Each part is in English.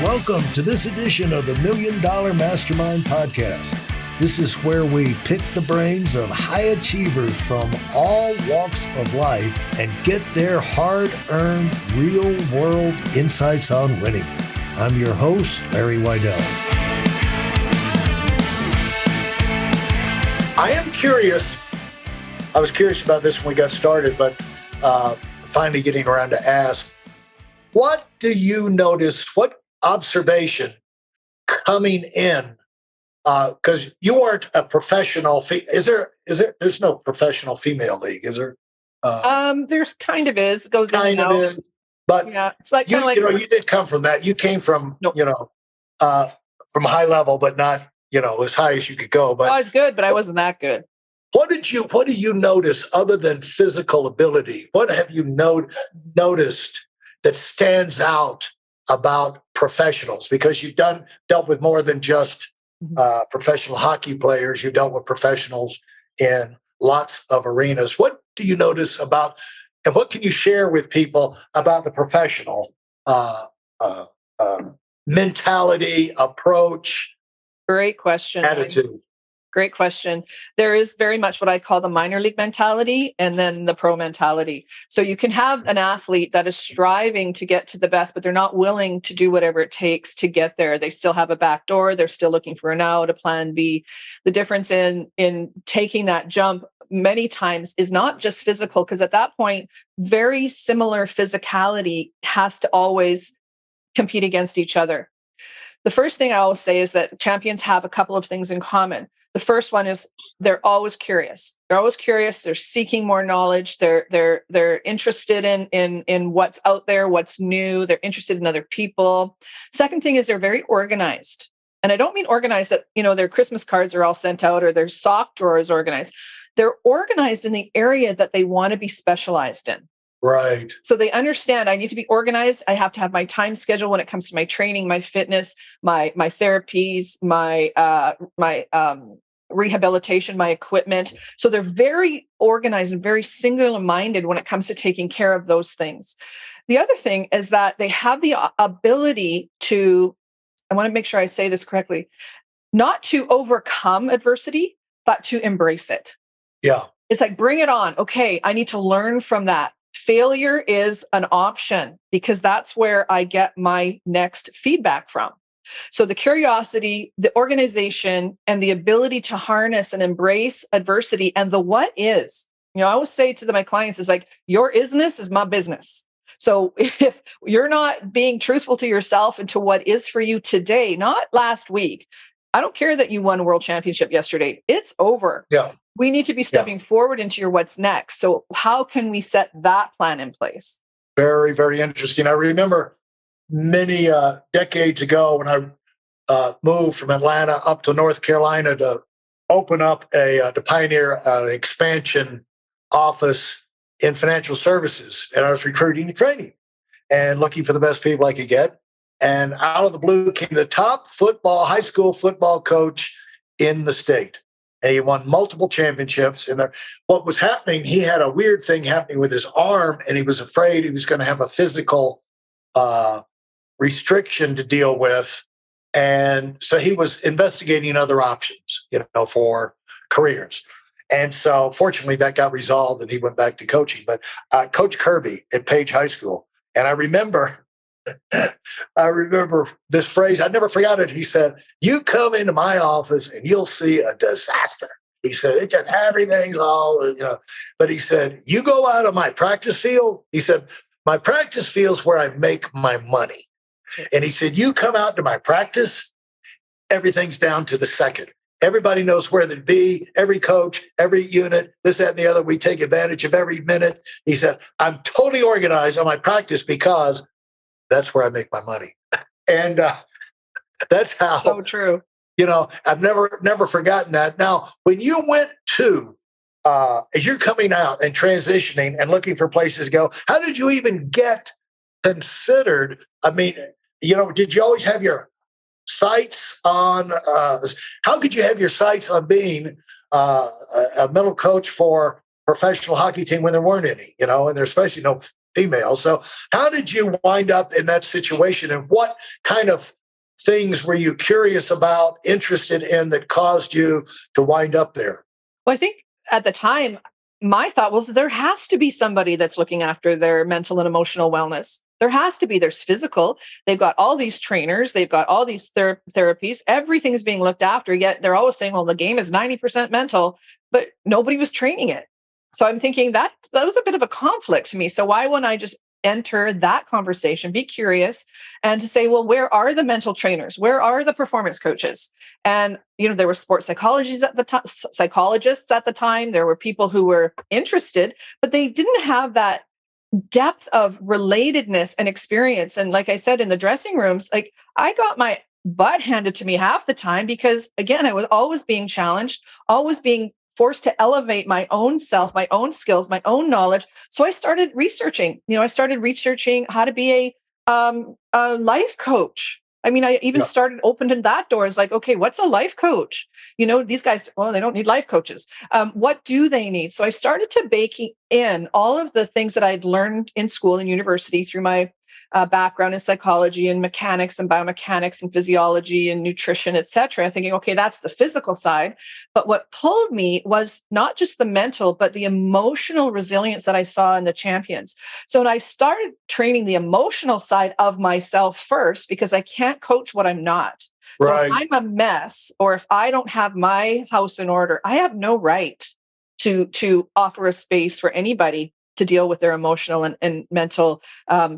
Welcome to this edition of the Million Dollar Mastermind podcast. This is where we pick the brains of high achievers from all walks of life and get their hard-earned, real-world insights on winning. I'm your host, Larry Weidel. I am curious. I was curious about this when we got started, but finally getting around to ask, what do you notice? What observation coming in? Because you aren't a professional. There's no professional female league, is there? There's kind of is. It goes in and out. Is, but yeah, it's like you did come from that. You came from from high level, but not as high as you could go. But I was good, but I wasn't that good. What do you notice other than physical ability? What have you noticed that stands out about professionals? Because you've dealt with more than just professional hockey players. You've dealt with professionals in lots of arenas. What do you notice about, and what can you share with people about the professional mentality, approach? Great question. Attitude. Great question. There is very much what I call the minor league mentality and then the pro mentality. So you can have an athlete that is striving to get to the best, but they're not willing to do whatever it takes to get there. They still have a back door. They're still looking for an out, a plan B. The difference in taking that jump many times is not just physical, because at that point, very similar physicality has to always compete against each other. The first thing I always say is that champions have a couple of things in common. The first one is they're always curious. They're always curious. They're seeking more knowledge. They're interested in what's out there, what's new. They're interested in other people. Second thing is they're very organized. And I don't mean organized that, their Christmas cards are all sent out or their sock drawer is organized. They're organized in the area that they want to be specialized in. Right. So they understand I need to be organized. I have to have my time schedule when it comes to my training, my fitness, my therapies, my rehabilitation, my equipment. So they're very organized and very singular-minded when it comes to taking care of those things. The other thing is that they have the ability to, I want to make sure I say this correctly, not to overcome adversity, but to embrace it. Yeah. It's like, bring it on. Okay, I need to learn from that. Failure is an option because that's where I get my next feedback from. So the curiosity, the organization, and the ability to harness and embrace adversity and the what is. I always say to my clients is like, your isness is my business. So if you're not being truthful to yourself and to what is for you today, not last week, I don't care that you won a world championship yesterday. It's over. Yeah. We need to be stepping forward into your what's next. So how can we set that plan in place? Very, very interesting. I remember many decades ago when I moved from Atlanta up to North Carolina to open up to pioneer an expansion office in financial services. And I was recruiting and training and looking for the best people I could get. And out of the blue came the top high school football coach in the state. And he won multiple championships. And what was happening, he had a weird thing happening with his arm, and he was afraid he was going to have a physical restriction to deal with. And so he was investigating other options, for careers. And so fortunately that got resolved and he went back to coaching. But Coach Kirby at Page High School. And I remember this phrase. I never forgot it. He said, "You come into my office and you'll see a disaster." He said, "It just everything's all, But he said, "You go out of my practice field." He said, "My practice field's where I make my money." And he said, "You come out to my practice, everything's down to the second. Everybody knows where to be, every coach, every unit, this, that, and the other. We take advantage of every minute." He said, "I'm totally organized on my practice because that's where I make my money." And that's how. So true. I've never forgotten that. Now, when you went to, as you're coming out and transitioning and looking for places to go, how did you even get considered? I mean, did you always have your sights on, how could you have your sights on being a mental coach for a professional hockey team when there weren't any, and there's especially no females. So how did you wind up in that situation, and what kind of things were you curious about, interested in, that caused you to wind up there? Well, I think at the time, my thought was there has to be somebody that's looking after their mental and emotional wellness. There has to be. There's physical. They've got all these trainers. They've got all these therapies. Everything is being looked after. Yet they're always saying, well, the game is 90% mental, but nobody was training it. So I'm thinking that was a bit of a conflict to me. So why wouldn't I just enter that conversation, be curious, and to say, well, where are the mental trainers? Where are the performance coaches? And, there were sports psychologists at the time. There were people who were interested, but they didn't have that depth of relatedness and experience. And like I said, in the dressing rooms, like I got my butt handed to me half the time because, again, I was always being challenged, always being forced to elevate my own self, my own skills, my own knowledge. So I started researching. I started researching how to be a life coach. I mean, I even opened that door. It's like, okay, what's a life coach? These guys, well, they don't need life coaches. What do they need? So I started to bake in all of the things that I'd learned in school and university through my background in psychology and mechanics and biomechanics and physiology and nutrition, et cetera, thinking, okay, that's the physical side. But what pulled me was not just the mental, but the emotional resilience that I saw in the champions. So when I started training the emotional side of myself first, because I can't coach what I'm not. Right. So if I'm a mess, or if I don't have my house in order, I have no right to offer a space for anybody to deal with their emotional and mental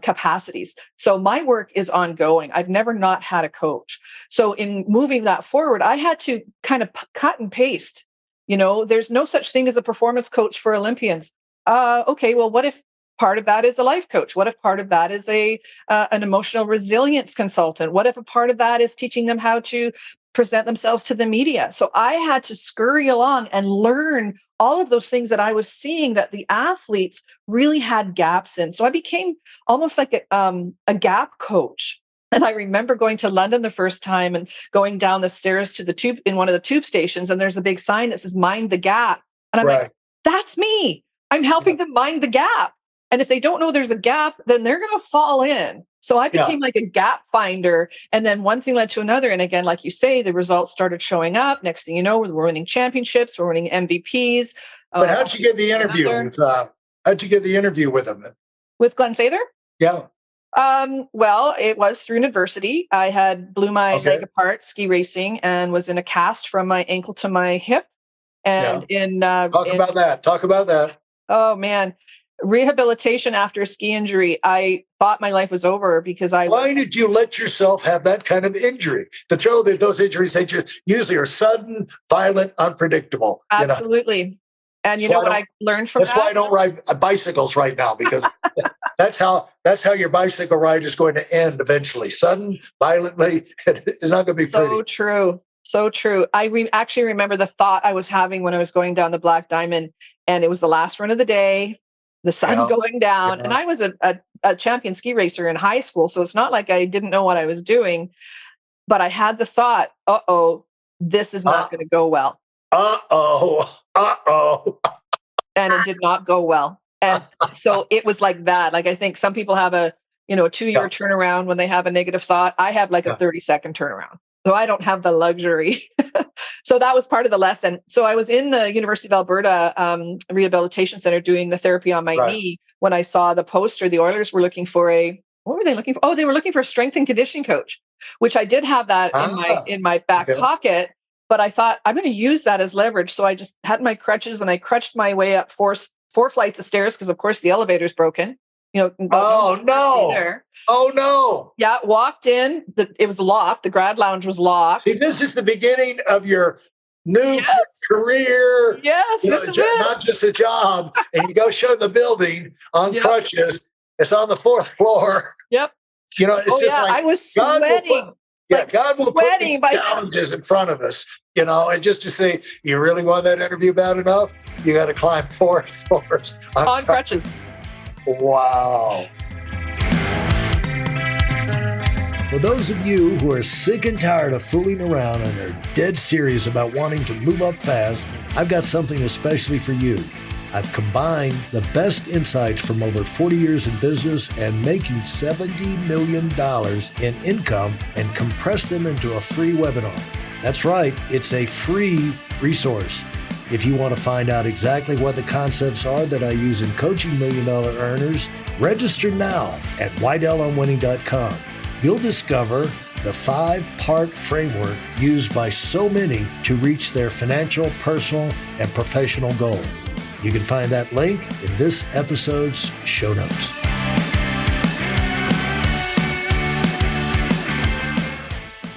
capacities. So my work is ongoing. I've never not had a coach. So in moving that forward, I had to kind of cut and paste. There's no such thing as a performance coach for Olympians. Okay, well, what if part of that is a life coach? What if part of that is an emotional resilience consultant? What if a part of that is teaching them how to present themselves to the media? So I had to scurry along and learn all of those things that I was seeing that the athletes really had gaps in. So I became almost like a gap coach. And I remember going to London the first time and going down the stairs to the tube in one of the tube stations. And there's a big sign that says, mind the gap. And I'm like, that's me. I'm helping them mind the gap. And if they don't know there's a gap, then they're going to fall in. So I became like a gap finder. And then one thing led to another. And again, like you say, the results started showing up. Next thing you know, we're winning championships, we're winning MVPs. But how'd you get the interview with him? With Glenn Sather? Yeah. Well, it was through an adversity. I had blew my leg apart ski racing and was in a cast from my ankle to my hip. And Talk about that. Oh, man. Rehabilitation after a ski injury. I thought my life was over because Why did you let yourself have that kind of injury? The trouble that those injuries usually are sudden, violent, unpredictable. Absolutely. And what I learned from that's why I don't ride bicycles right now, because that's how your bicycle ride is going to end eventually. Sudden, violently, it's not going to be pretty. So true. So true. I actually remember the thought I was having when I was going down the Black Diamond, and it was the last run of the day. The sun's going down. And I was a champion ski racer in high school. So it's not like I didn't know what I was doing, but I had the thought, this is not going to go well. And it did not go well. And so it was like that. Like, I think some people have a 2-year turnaround when they have a negative thought. I have like a 30-second turnaround. So I don't have the luxury. So that was part of the lesson. So I was in the University of Alberta Rehabilitation Center doing the therapy on my knee when I saw the poster. The Oilers were looking for what were they looking for? Oh, they were looking for a strength and conditioning coach, which I did have that in my back pocket. But I thought I'm going to use that as leverage. So I just had my crutches and I crutched my way up four flights of stairs because, of course, the elevator's broken. Oh no! Yeah, walked in. It was locked. The grad lounge was locked. See, this is the beginning of your new career. Yes, this is it. Not just a job. And you go show the building on crutches. It's on the 4th floor. Yep. It's just like I was sweating. God will put these challenges in front of us. And just to say, you really want that interview bad enough, you got to climb 4 floors on crutches. Wow. For those of you who are sick and tired of fooling around and are dead serious about wanting to move up fast, I've got something especially for you. I've combined the best insights from over 40 years in business and making $70 million in income and compressed them into a free webinar. That's right, it's a free resource. If you want to find out exactly what the concepts are that I use in coaching million-dollar earners, register now at WeidelOnWinning.com. You'll discover the 5-part framework used by so many to reach their financial, personal, and professional goals. You can find that link in this episode's show notes.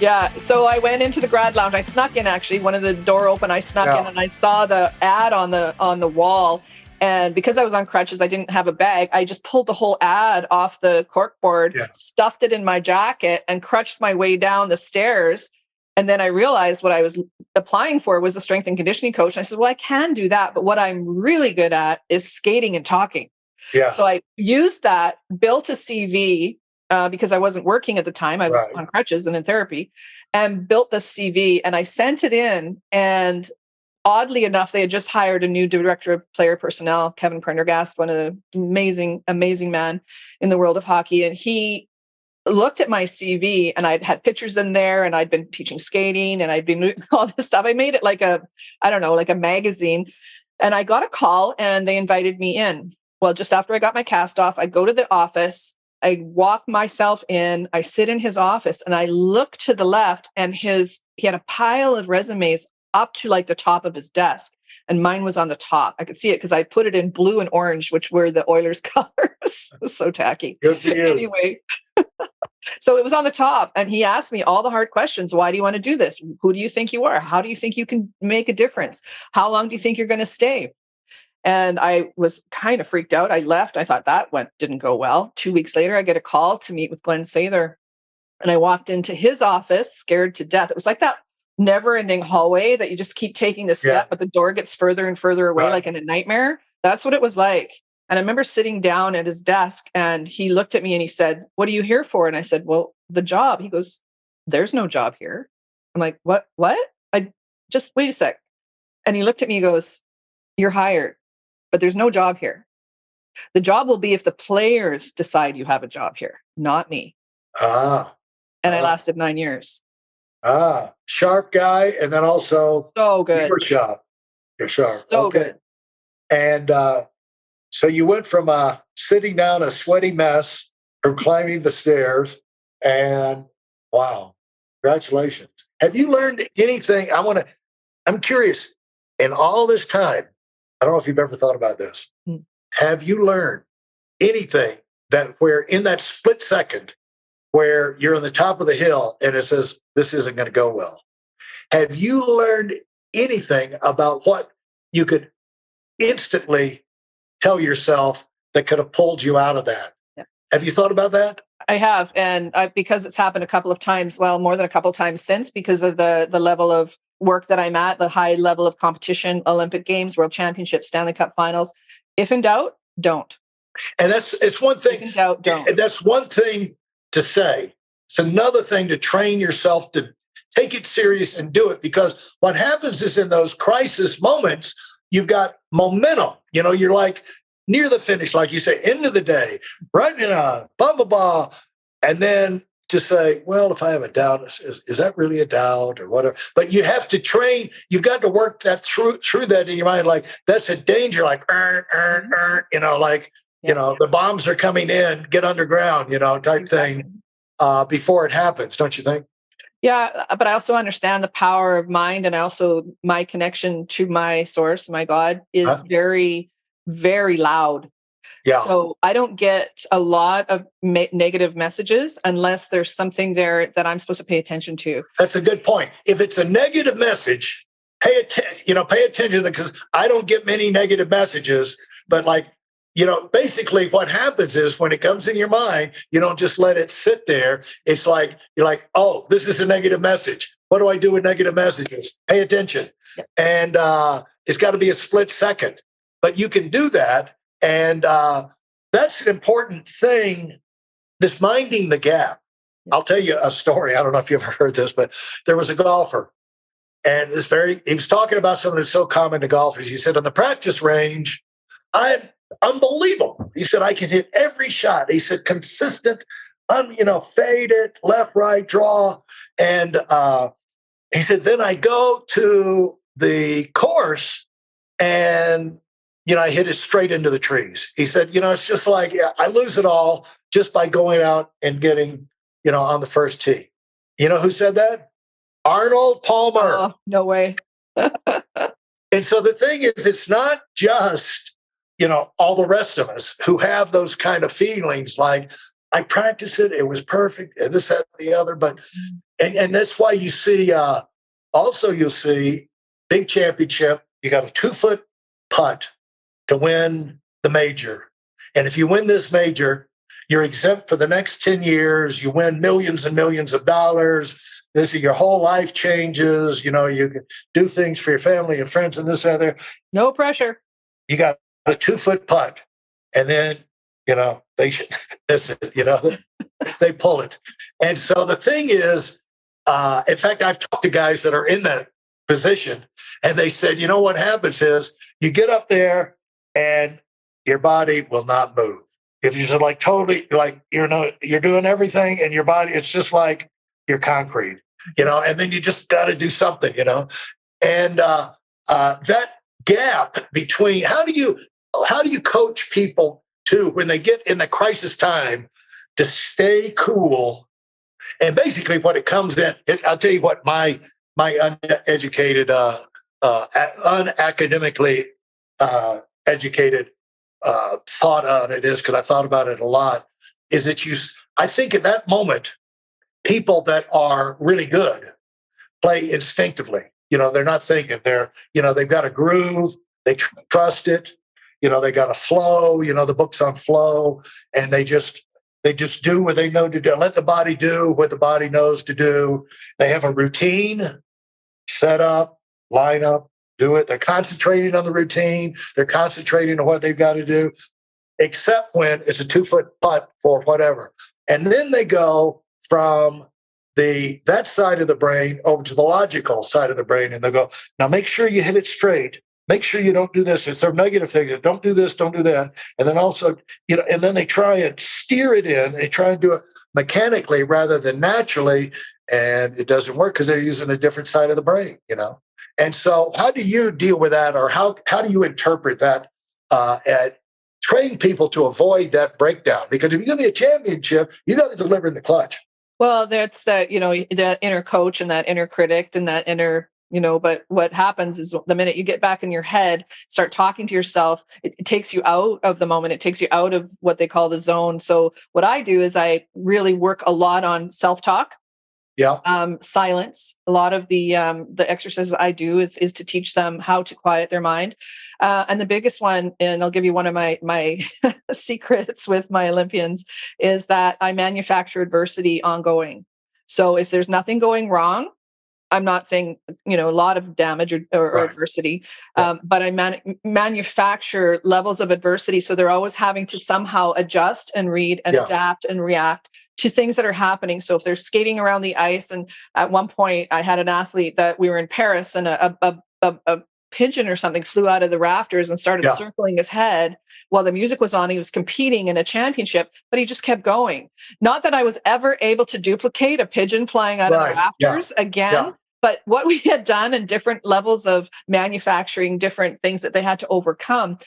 Yeah, so I went into the grad lounge. I snuck in, actually. One of the door open, I snuck in, and I saw the ad on the wall. And because I was on crutches, I didn't have a bag. I just pulled the whole ad off the corkboard, stuffed it in my jacket, and crutched my way down the stairs. And then I realized what I was applying for was a strength and conditioning coach. And I said, well, I can do that, but what I'm really good at is skating and talking. Yeah. So I used that, built a CV, because I wasn't working at the time. I was on crutches and in therapy, and built the CV, and I sent it in. And oddly enough, they had just hired a new director of player personnel, Kevin Prendergast, one of the amazing man in the world of hockey. And he looked at my CV, and I'd had pictures in there, and I'd been teaching skating, and I'd been doing all this stuff. I made it like a magazine. And I got a call, and they invited me in. Well, just after I got my cast off, I go to the office, I walk myself in, I sit in his office, and I look to the left, and he had a pile of resumes up to like the top of his desk. And mine was on the top. I could see it because I put it in blue and orange, which were the Oilers colors. So tacky. Good for you. Anyway, so it was on the top. And he asked me all the hard questions. Why do you want to do this? Who do you think you are? How do you think you can make a difference? How long do you think you're going to stay? And I was kind of freaked out. I left. I thought that didn't go well. 2 weeks later, I get a call to meet with Glenn Sather. And I walked into his office, scared to death. It was like that never-ending hallway that you just keep taking the step, but the door gets further and further away, like in a nightmare. That's what it was like. And I remember sitting down at his desk, and he looked at me and he said, "What are you here for?" And I said, "Well, the job." He goes, "There's no job here." I'm like, What? I just, wait a sec. And he looked at me and goes, "You're hired, but there's no job here. The job will be if the players decide you have a job here, not me." And I lasted 9 years. Sharp guy, and then also so good. You're sharp. So good. And so you went from sitting down a sweaty mess from climbing the stairs, and wow, congratulations. Have you learned anything? I'm curious, in all this time, I don't know if you've ever thought about this. Have you learned anything that where in that split second where you're on the top of the hill and it says, this isn't going to go well? Have you learned anything about what you could instantly tell yourself that could have pulled you out of that? Yeah. Have you thought about that? I have. And because it's happened a couple of times, well, more than a couple of times since, because of the level of work that I'm at, the high level of competition, Olympic Games, World Championships, Stanley Cup Finals. If in doubt, don't. And it's one thing. If in doubt, don't. And that's one thing to say. It's another thing to train yourself to take it serious and do it, because what happens is in those crisis moments, you've got momentum. You're like near the finish, like you say, end of the day, right in a blah, blah, blah. And then to say, well, if I have a doubt, is that really a doubt or whatever? But you have to train. You've got to work that through that in your mind. Like, that's a danger, like, the bombs are coming in, get underground, type thing before it happens, don't you think? Yeah, but I also understand the power of mind, and also my connection to my source, my God, is very, very loud. Yeah. So I don't get a lot of negative messages unless there's something there that I'm supposed to pay attention to. That's a good point. If it's a negative message, pay attention, because I don't get many negative messages, but basically what happens is when it comes in your mind, you don't just let it sit there. It's like, you're like, oh, this is a negative message. What do I do with negative messages? Pay attention. Yep. And it's got to be a split second, but you can do that. And that's an important thing, this minding the gap. I'll tell you a story. I don't know if you've ever heard this, but there was a golfer, and he was talking about something that's so common to golfers. He said, on the practice range, I'm unbelievable. He said, I can hit every shot. He said, consistent, fade it, left, right, draw. And he said, then I go to the course and, I hit it straight into the trees. He said, it's just like, I lose it all just by going out and getting, on the first tee. You know who said that? Arnold Palmer. Oh, no way. And so the thing is, it's not just, all the rest of us who have those kind of feelings like, I practiced it, it was perfect, and this, that, and the other. But, and that's why you see, also you'll see big championship, you got a 2-foot putt to win the major. And if you win this major, you're exempt for the next 10 years. You win millions and millions of dollars. This is your whole life changes. You can do things for your family and friends and this other. No pressure. You got a 2-foot putt, and then they should miss it. They pull it. And so the thing is, in fact, I've talked to guys that are in that position, and they said, what happens is you get up there and your body will not move. It's just like totally like, you're doing everything, and your body, it's just like you're concrete, and then you just got to do something, and that gap between, how do you coach people to, when they get in the crisis time, to stay cool? And basically what it comes in, I'll tell you what my uneducated, unacademically educated thought on it is, because I thought about it a lot, is that I think in that moment, people that are really good play instinctively. They're not thinking. They've got a groove. They trust it. They got a flow. The book's on flow, and they just do what they know to do. Let the body do what the body knows to do. They have a routine, set up, line up, do it. They're concentrating on the routine. They're concentrating on what they've got to do, except when it's a 2-foot putt for whatever. And then they go from that side of the brain over to the logical side of the brain, and they go, now make sure you hit it straight. Make sure you don't do this. If they're negative things, don't do this, don't do that. And then also, and then they try and steer it in. They try and do it mechanically rather than naturally, and it doesn't work because they're using a different side of the brain, And so how do you deal with that, or how do you interpret that and train people to avoid that breakdown? Because if you're going to be a championship, you got to deliver in the clutch. Well, that's that, that inner coach and that inner critic and that inner, but what happens is the minute you get back in your head, start talking to yourself, it takes you out of the moment. It takes you out of what they call the zone. So what I do is I really work a lot on self-talk. Yeah. Silence. A lot of the exercises I do is to teach them how to quiet their mind. And the biggest one, and I'll give you one of my secrets with my Olympians, is that I manufacture adversity ongoing. So if there's nothing going wrong, I'm not saying, a lot of damage or Right. adversity, but I manufacture levels of adversity. So they're always having to somehow adjust and read and adapt and react to things that are happening. So if they're skating around the ice, and at one point I had an athlete that we were in Paris, and a pigeon or something flew out of the rafters and started circling his head while the music was on. He was competing in a championship, but he just kept going. Not that I was ever able to duplicate a pigeon flying out of the rafters again, but what we had done in different levels of manufacturing, different things that they had to overcome,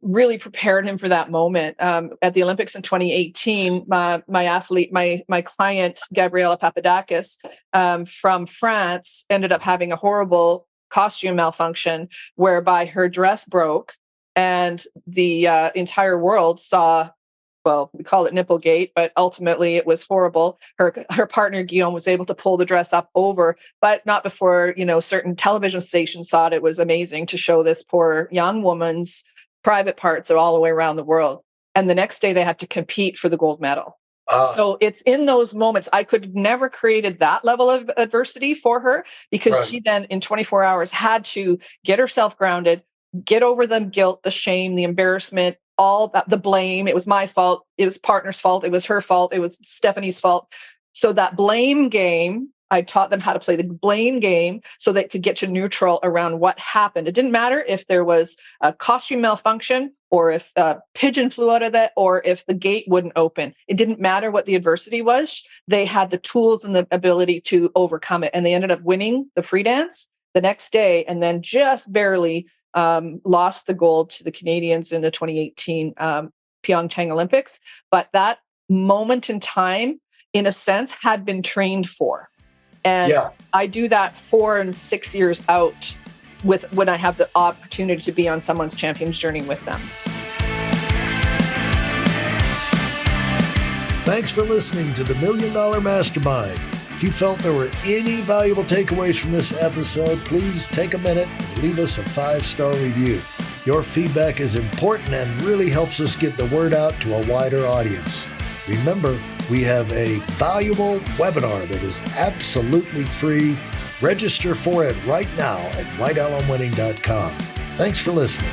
really prepared him for that moment. At the Olympics in 2018, my athlete, my client, Gabriela Papadakis, from France, ended up having a horrible costume malfunction whereby her dress broke, and the entire world saw, well, we call it Nipplegate, but ultimately it was horrible. Her partner Guillaume was able to pull the dress up over, but not before, certain television stations thought it was amazing to show this poor young woman's private parts all the way around the world. And the next day they had to compete for the gold medal. So it's in those moments. I could never created that level of adversity for her, because she then in 24 hours had to get herself grounded, get over the guilt, the shame, the embarrassment, all that, the blame. It was my fault. It was partner's fault. It was her fault. It was Steffany's fault. So that blame game I taught them how to play the blame game so they could get to neutral around what happened. It didn't matter if there was a costume malfunction or if a pigeon flew out of that or if the gate wouldn't open. It didn't matter what the adversity was. They had the tools and the ability to overcome it. And they ended up winning the free dance the next day and then just barely lost the gold to the Canadians in the 2018 Pyeongchang Olympics. But that moment in time, in a sense, had been trained for. And I do that 4 and 6 years out with when I have the opportunity to be on someone's champion's journey with them. Thanks for listening to the Million Dollar Mastermind. If you felt there were any valuable takeaways from this episode, please take a minute and leave us a 5-star review. Your feedback is important and really helps us get the word out to a wider audience. Remember, we have a valuable webinar that is absolutely free. Register for it right now at weidelonwinning.com. Thanks for listening.